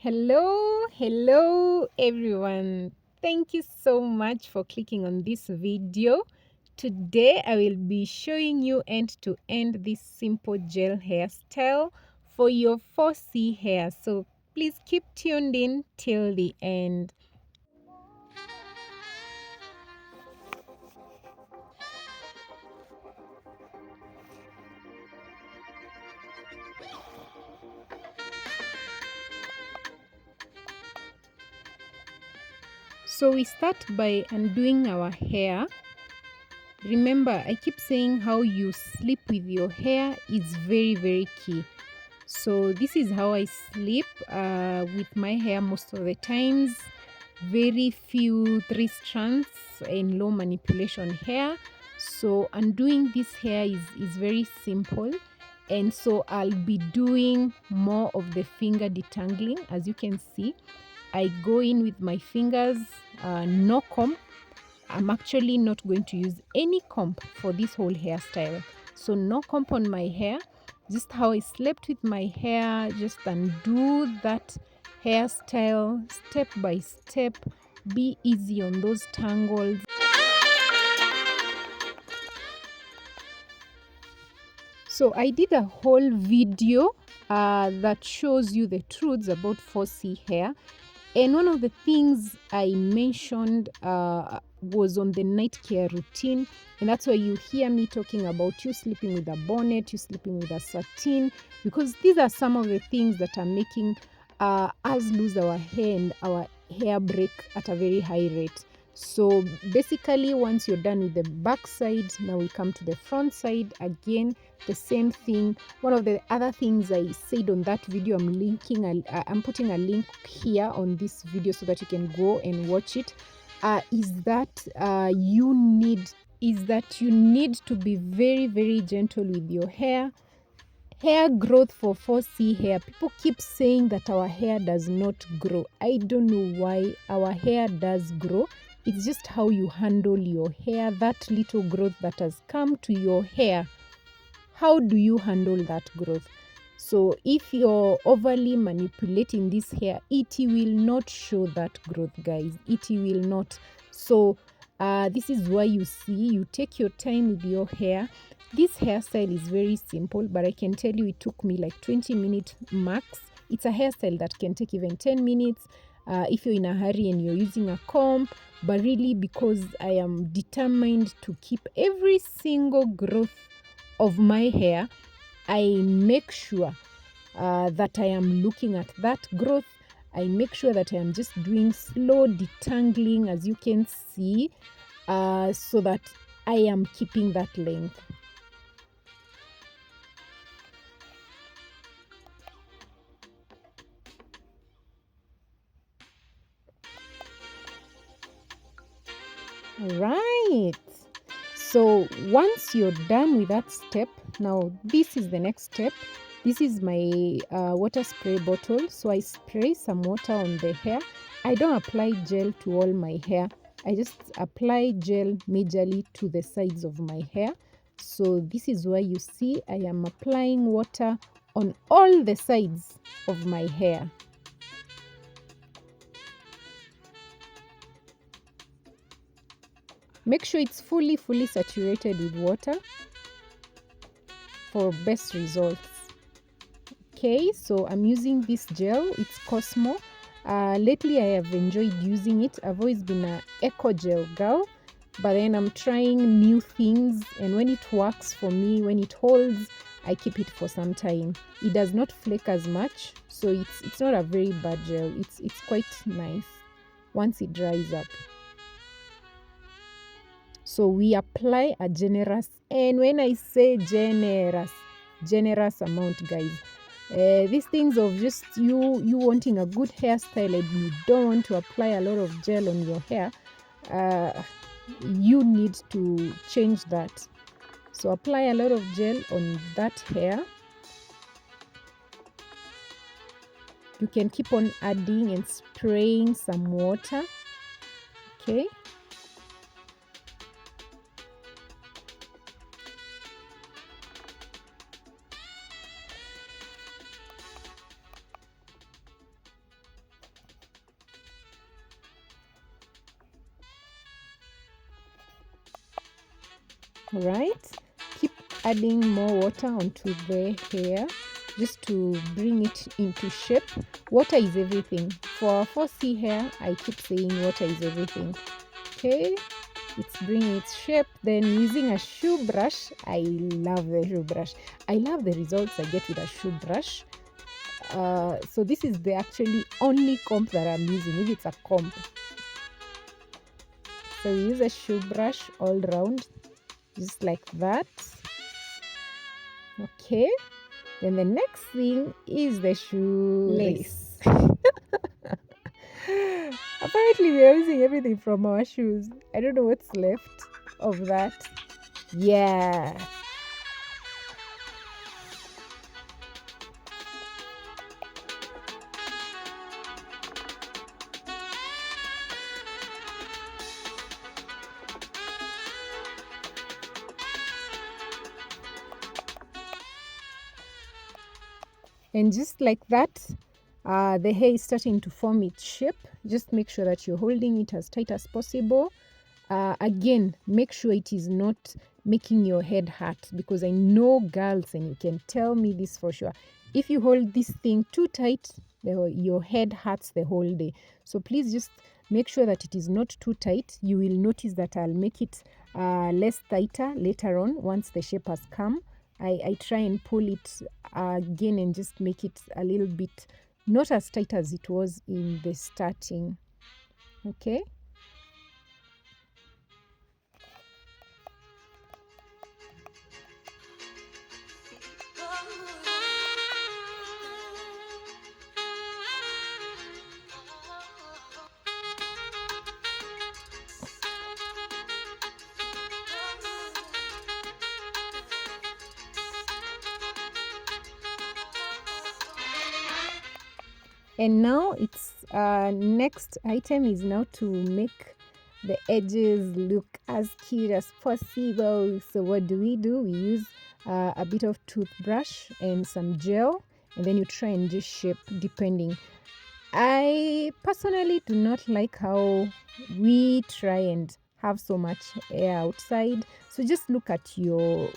Hello everyone. Thank you so much for clicking on this video. Today I will be showing you end to end this simple gel hairstyle for your 4C hair. So please keep tuned in till the end. So we start by undoing our hair. Remember, I keep saying how you sleep with your hair is very key. So this is how I sleep with my hair most of the times. Very few 3 strands and low manipulation hair. So undoing this hair is very simple. And so I'll be doing more of the finger detangling. As you can see, I go in with my fingers, no comb. I'm actually not going to use any comb for this whole hairstyle. So no comb on my hair. Just how I slept with my hair. Just undo that hairstyle step by step. Be easy on those tangles. So I did a whole video that shows you the truths about 4C hair. And one of the things I mentioned was on the night care routine. And that's why you hear me talking about you sleeping with a bonnet, you sleeping with a satin, because these are some of the things that are making us lose our hair and our hair break at a very high rate. So basically, once you're done with the back side, now we come to the front side. Again, the same thing. One of the other things I said on that video, I'm putting a link here on this video so that you can go and watch it, is that you need to be very gentle with your hair. Hair growth for 4C hair. People keep saying that our hair does not grow. I don't know why. Our hair does grow. It's just how you handle your hair, that little growth that has come to your hair. How do you handle that growth? So if you're overly manipulating this hair, it will not show that growth, guys. It will not. So this is why you see, you take your time with your hair. This hairstyle is very simple, but I can tell you it took me like 20 minutes max. It's a hairstyle that can take even 10 minutes if you're in a hurry and you're using a comb. But really, because I am determined to keep every single growth of my hair, I make sure that I am looking at that growth. I make sure that I am just doing slow detangling, as you can see, so that I am keeping that length. Right. So once you're done with that step, now this is the next step. This is my water spray bottle. So I spray some water on the hair. I don't apply gel to all my hair. I just apply gel majorly to the sides of my hair. So this is why you see I am applying water on all the sides of my hair. Make sure it's fully saturated with water for best results. Okay, so I'm using this gel. It's Cosmo. Lately I have enjoyed using it. I've always been an eco gel girl, but then I'm trying new things, and when it works for me, when it holds, I keep it for some time. It does not flake as much, so it's not a very bad gel. It's quite nice once it dries up. So we apply a generous, and when I say generous amount, guys, these things of just you wanting a good hairstyle and you don't want to apply a lot of gel on your hair, you need to change that. So apply a lot of gel on that hair. You can keep on adding and spraying some water. Okay. Right, keep adding more water onto the hair just to bring it into shape. Water is everything. For 4C hair, I keep saying water is everything. Okay, it's bringing its shape. Then using a shoe brush, I love the shoe brush. I love the results I get with a shoe brush. So this is the actually only comb that I'm using, if it's a comb. So we use a shoe brush all round, just like that. Okay, then the next thing is the shoelace. Apparently we are using everything from our shoes. I don't know what's left of that. Yeah. And just like that, the hair is starting to form its shape. Just make sure that you're holding it as tight as possible. Again, make sure it is not making your head hurt, because I know girls, and you can tell me this for sure, if you hold this thing too tight, your head hurts the whole day. So please just make sure that it is not too tight. You will notice that I'll make it less tighter later on once the shape has come. I try and pull it again and just make it a little bit not as tight as it was in the starting. Okay. And now it's next item is now to make the edges look as cute as possible. So what do? We use a bit of toothbrush and some gel, and then you try and just shape depending. I personally do not like how we try and have so much hair outside. So just look at your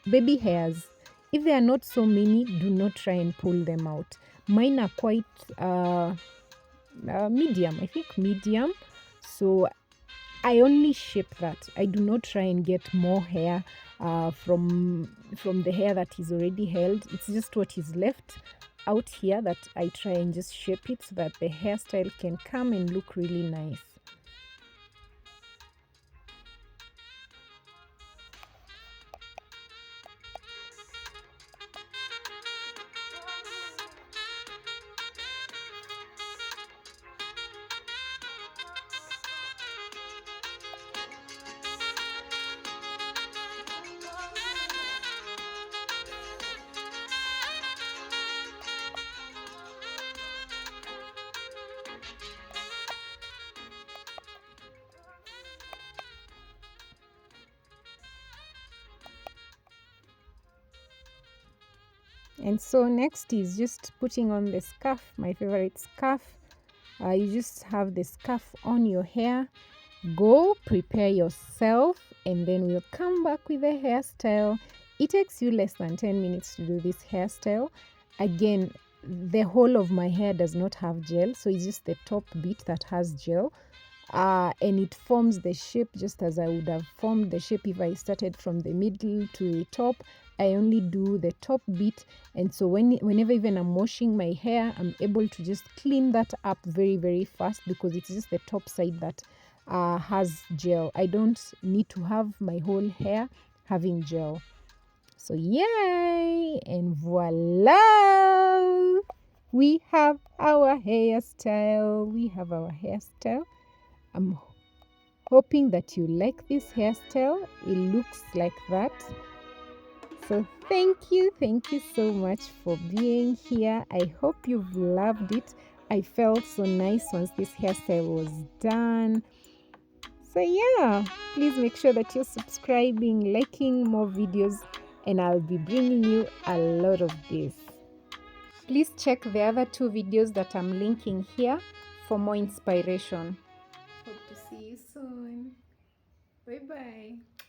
baby hairs. If they are not so many, do not try and pull them out. Mine are quite medium, I think medium. So I only shape that. I do not try and get more hair from the hair that is already held. It's just what is left out here that I try and just shape it so that the hairstyle can come and look really nice. And so next is just putting on the scarf, my favorite scarf. You just have the scarf on your hair. Go prepare yourself, and then we'll come back with a hairstyle. It takes you less than 10 minutes to do this hairstyle. Again, the whole of my hair does not have gel, so it's just the top bit that has gel. And it forms the shape just as I would have formed the shape if I started from the middle to the top. I only do the top bit, and so whenever even I'm washing my hair, I'm able to just clean that up very, very fast, because it's just the top side that has gel. I don't need to have my whole hair having gel. So yay, and voila, we have our hairstyle. I'm hoping that you like this hairstyle. It looks like that. So thank you so much for being here. I hope you've loved it. I felt so nice once this hairstyle was done. So yeah, please make sure that you're subscribing, liking more videos, and I'll be bringing you a lot of this. Please check the other 2 videos that I'm linking here for more inspiration. Hope to see you soon. Bye bye.